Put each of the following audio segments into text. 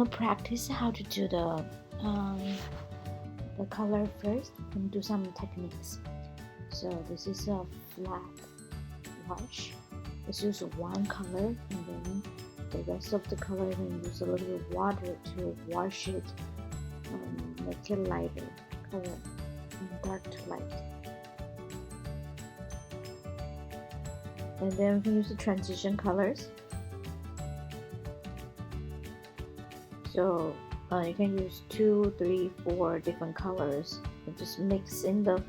to practice how to do the color first and do some techniques. So this is a flat wash. Let's use one color and then the rest of the color and use a little bit of water to wash it, make it lighter color from dark to light. And then we can use the transition colors. So you can use 2, 3, 4 different colors and just mix in the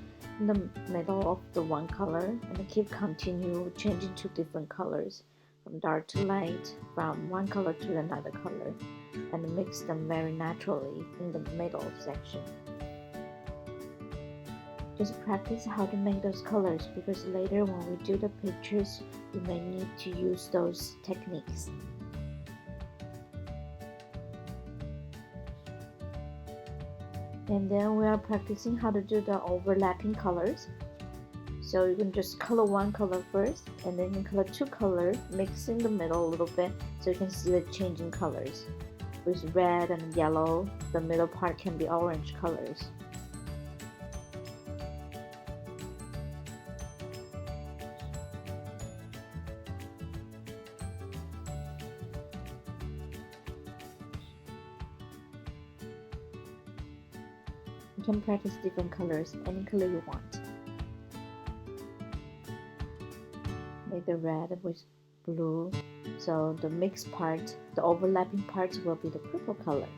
middle of the one color and keep continue changing to different colors from dark to light, from one color to another color, and mix them very naturally in the middle section. Just practice how to make those colors because later when we do the pictures you may need to use those techniques. And then we are practicing how to do the overlapping colors. So you can just color one color first and then you color two colors, mix in the middle a little bit so you can see the changing colors. With red and yellow, the middle part can be orange colors. You can practice different colors, any color you want. Make the red with blue, so the mixed part, the overlapping parts will be the purple color.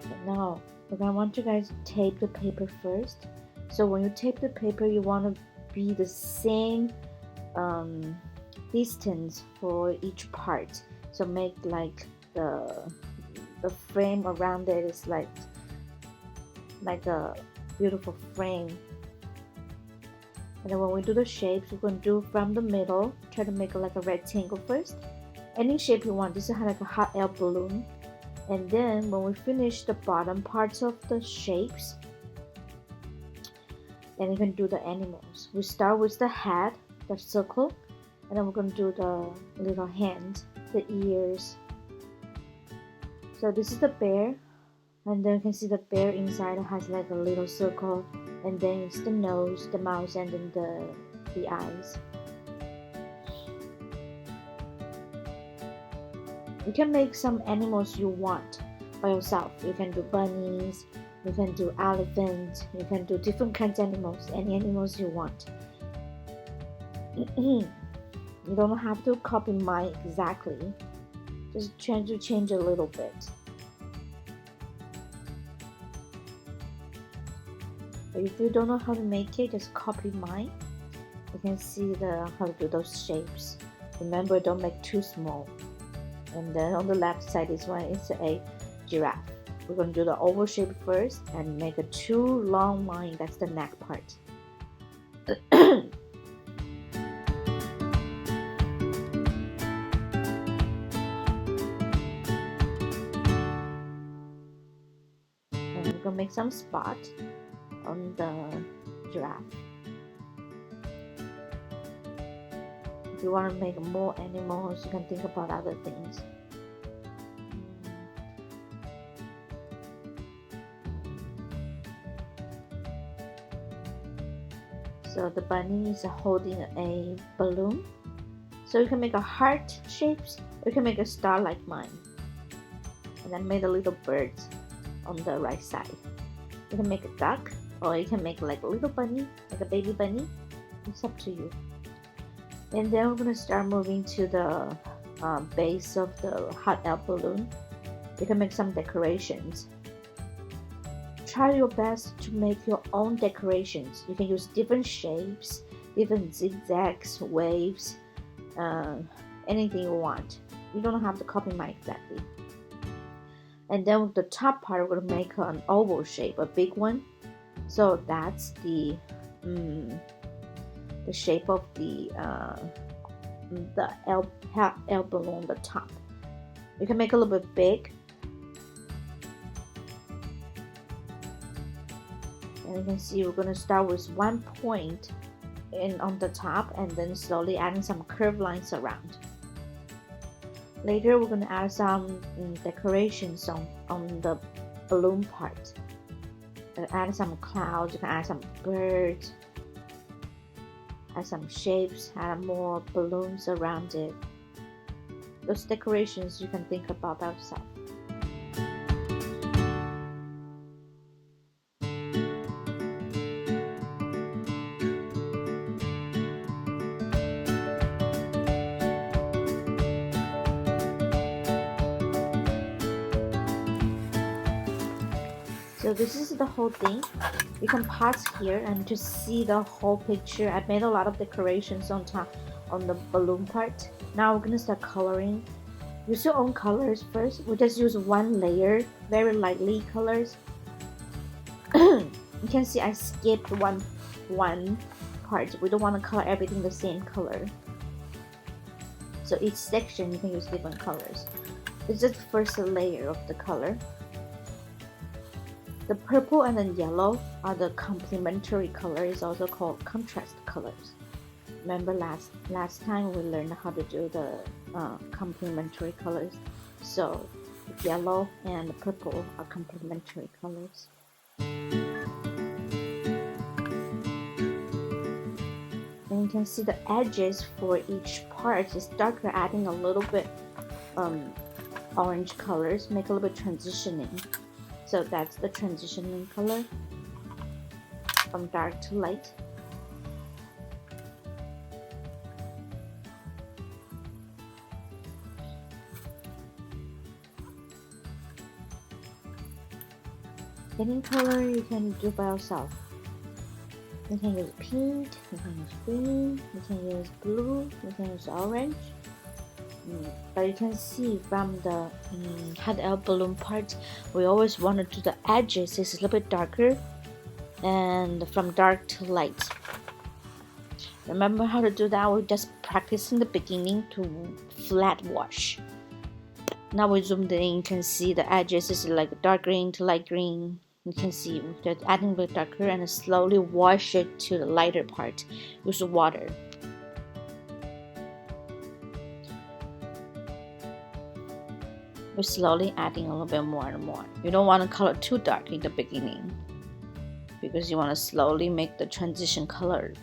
And now, I want you guys to tape the paper first. So when you tape the paper, you want to be the same distance for each part. So make like the frame around it is like a beautiful frame. And then when we do the shapes, we're going to do from the middle, try to make like a rectangle first. Any shape you want. This is like a hot air balloon. And then when we finish the bottom parts of the shapes, then you can do the animals. We start with the head, the circle, and then we're going to do the little hand, the ears. So this is the bear, and then you can see the bear inside has like a little circle, and then it's the nose, the mouth, and then the eyes. You can make some animals you want by yourself. You can do bunnies, you can do elephants, you can do different kinds of animals, any animals you want. You don't have to copy mine exactly. Just try to change a little bit. But if you don't know how to make it, just copy mine. You can see how to do those shapes. Remember, don't make too small. And then on the left side, this one is a giraffe. We're going to do the oval shape first and make a 2 long line. That's the neck part. We're gonna make some spot on the giraffe. If you want to make more animals, you can think about other things. So the bunny is holding a balloon. So you can make a heart shapes, or you can make a star like mine. And then made a little bird on the right side. You can make a duck, or you can make like a little bunny, like a baby bunny. It's up to you. And then we're gonna start moving to the base of the hot air balloon. You can make some decorations. Try your best to make your own decorations. You can use different shapes, different zigzags, waves, anything you want. You don't have to copy mine exactly. And then with the top part, we're gonna make an oval shape, a big one. So that's the shape of the air balloon, the top. You can make a little bit big. And you can see we're going to start with one point on the top and then slowly adding some curved lines around. Later we're going to add some decorations on the balloon part. Add some clouds, you can add some birds, add some shapes, add more balloons around it. Those decorations you can think about by yourself. So this is the whole thing. You can pause here and just see the whole picture. I made a lot of decorations on top on the balloon part. Now we're gonna start coloring. Use your own colors first. We just use one layer, very lightly colors. You can see I skipped one part. We don't want to color everything the same color. So each section you can use different colors. This is the first layer of the color. The purple and the yellow are the complementary colors, also called contrast colors. Remember last time we learned how to do the complementary colors. So the yellow and the purple are complementary colors. And you can see the edges for each part is darker, adding a little bit orange colors, make a little bit transitioning. So that's the transitioning color from dark to light. Any color you can do by yourself. You can use pink, you can use green, you can use blue, you can use orange. But you can see from the hot air balloon part, we always want to do the edges is a little bit darker and from dark to light. Remember how to do that? We just practice in the beginning to flat wash. Now we zoomed in, you can see the edges is like dark green to light green. You can see we're just adding a bit darker and slowly wash it to the lighter part. Use water. We're slowly adding a little bit more and more. You don't want to color too dark in the beginning because you want to slowly make the transition colors.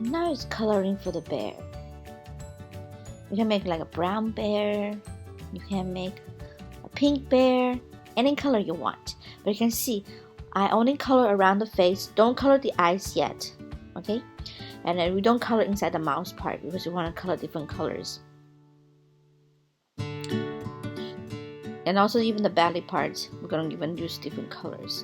Now it's coloring for the bear. You can make like a brown bear, you can make a pink bear, any color you want. But you can see I only color around the face, don't color the eyes yet, okay? And then we don't color inside the mouth part because we want to color different colors. And also even the belly part, we're going to even use different colors.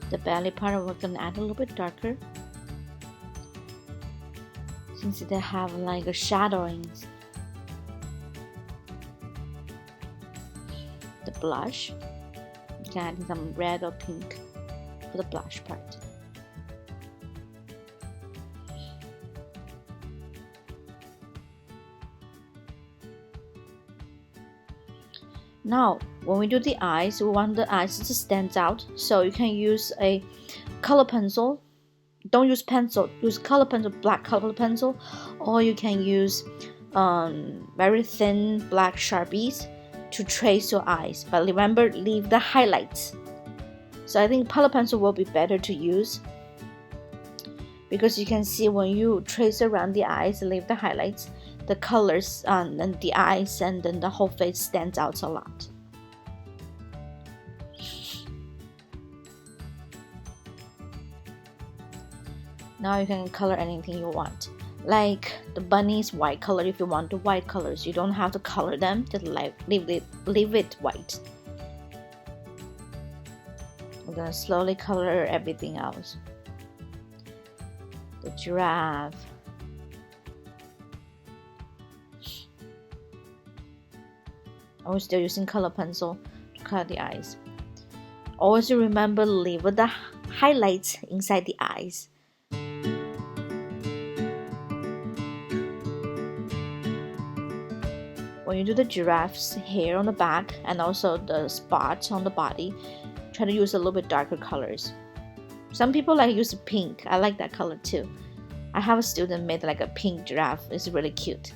The belly part we're going to add a little bit darker since they have like a shadowing. The blush, you can add some red or pink for the blush part. Now, when we do the eyes, we want the eyes to stand out, so you can use a color pencil. Don't use pencil, use color pencil, black color pencil, or you can use very thin black Sharpies to trace your eyes. But remember, leave the highlights. So I think color pencil will be better to use because you can see when you trace around the eyes, leave the highlights, the colors and the eyes and then the whole face stands out a lot. Now you can color anything you want. Like the bunny's white color, if you want the white colors, you don't have to color them, just leave it white. I'm gonna slowly color everything else. The giraffe. I'm still using color pencil to color the eyes. Always remember, leave the highlights inside the eyes. When you do the giraffe's hair on the back and also the spots on the body, try to use a little bit darker colors. Some people like use pink. I like that color too. I have a student made like a pink giraffe. It's really cute.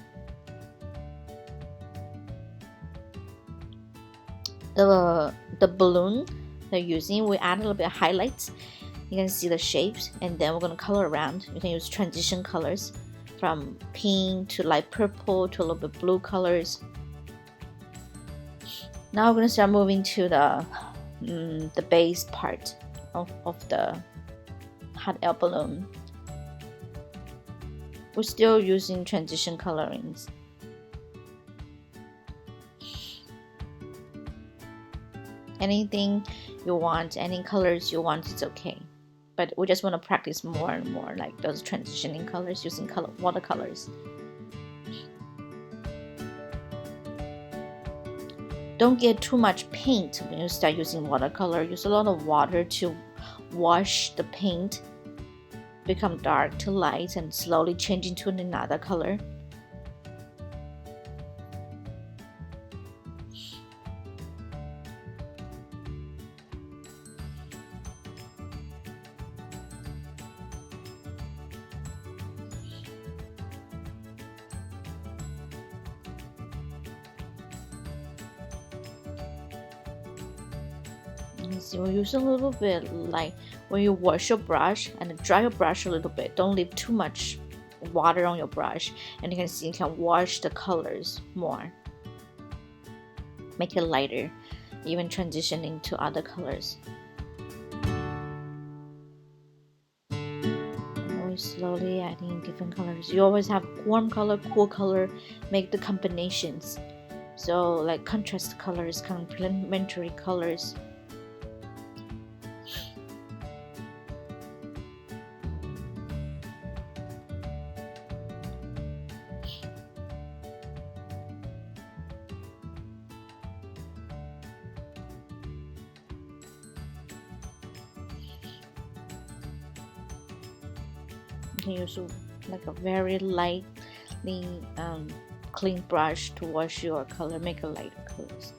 The balloon they're using, we add a little bit of highlights. You can see the shapes, and then we're going to color around. You can use transition colors from pink to light purple to a little bit blue colors. Now we're going to start moving to the base part of the hot air balloon. We're still using transition colorings. Anything you want, any colors you want, it's okay. But we just want to practice more and more, like those transitioning colors using watercolors. Don't get too much paint when you start using watercolor. Use a lot of water to wash the paint, become dark to light, and slowly change into another color. So use a little bit, like when you wash your brush and dry your brush a little bit. Don't leave too much water on your brush, and you can see you can wash the colors more. Make it lighter, even transitioning to other colors. Always slowly adding different colors. You always have warm color, cool color, make the combinations. So like contrast colors, complementary colors. You can use like a very lightly clean brush to wash your color, make a lighter colors.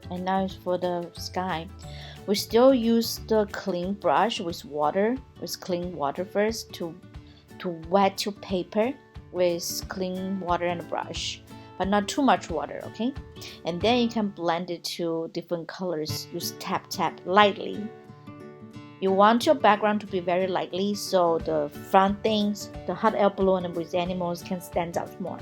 And now it's for the sky. We still use the clean brush with water, with clean water first to wet your paper with clean water and a brush, but not too much water, okay? And then you can blend it to different colors. Use tap lightly. You want your background to be very lightly so the front things, the hot air balloon with animals can stand out more.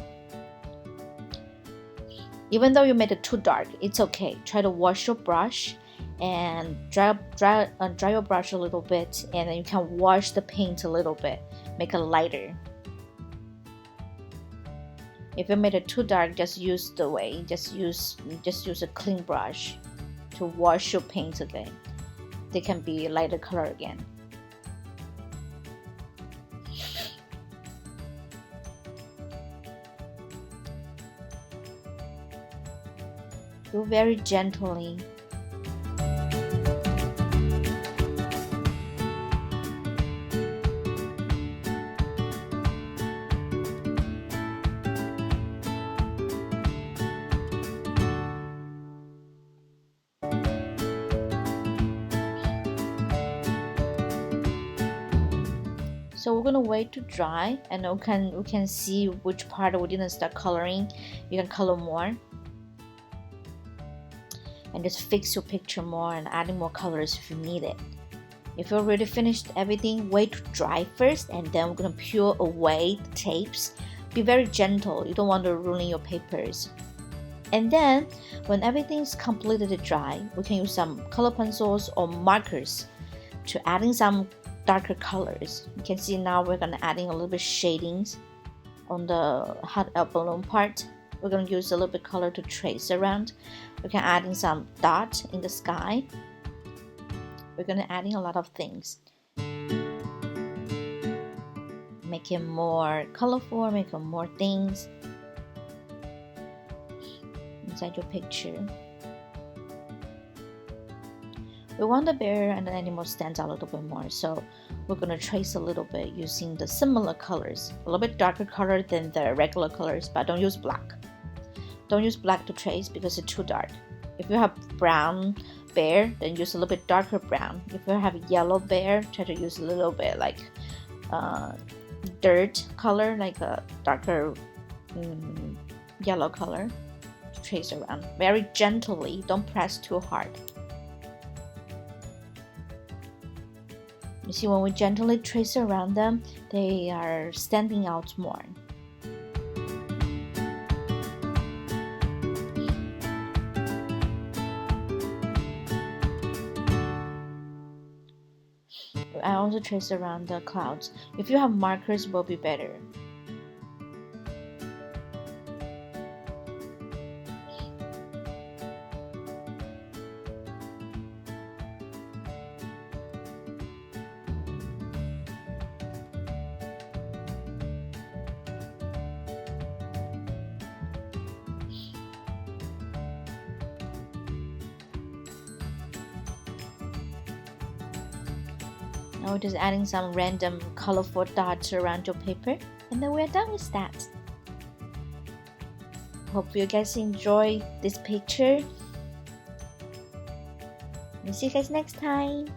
Even though you made it too dark, it's okay. Try to wash your brush and dry your brush a little bit, and then you can wash the paint a little bit, make it lighter. If you made it too dark, just use a clean brush to wash your paint again. They can be lighter color again. Do very gently. So we're gonna wait to dry, and we can see which part we didn't start coloring. You can color more, and just fix your picture more and adding more colors if you need it. If you already finished everything, wait to dry first, and then we're gonna peel away the tapes. Be very gentle. You don't want to ruin your papers. And then when everything's completely dry, we can use some color pencils or markers to adding some darker colors. You can see now we're gonna adding a little bit shadings on the hot air balloon part. We're gonna use a little bit color to trace around. We can adding some dot in the sky. We're gonna adding a lot of things. Make it more colorful, make it more things inside your picture. We want the bear and the animal stands out a little bit more, so we're going to trace a little bit using the similar colors, a little bit darker color than the regular colors, but don't use black. Don't use black to trace because it's too dark. If you have brown bear, then use a little bit darker brown. If you have yellow bear, try to use a little bit like dirt color, like a darker yellow color to trace around. Very gently, don't press too hard. You see, when we gently trace around them, they are standing out more. I also trace around the clouds. If you have markers, it will be better. Now we're just adding some random colorful dots around your paper, and then we're done with that. Hope you guys enjoy this picture. We'll see you guys next time.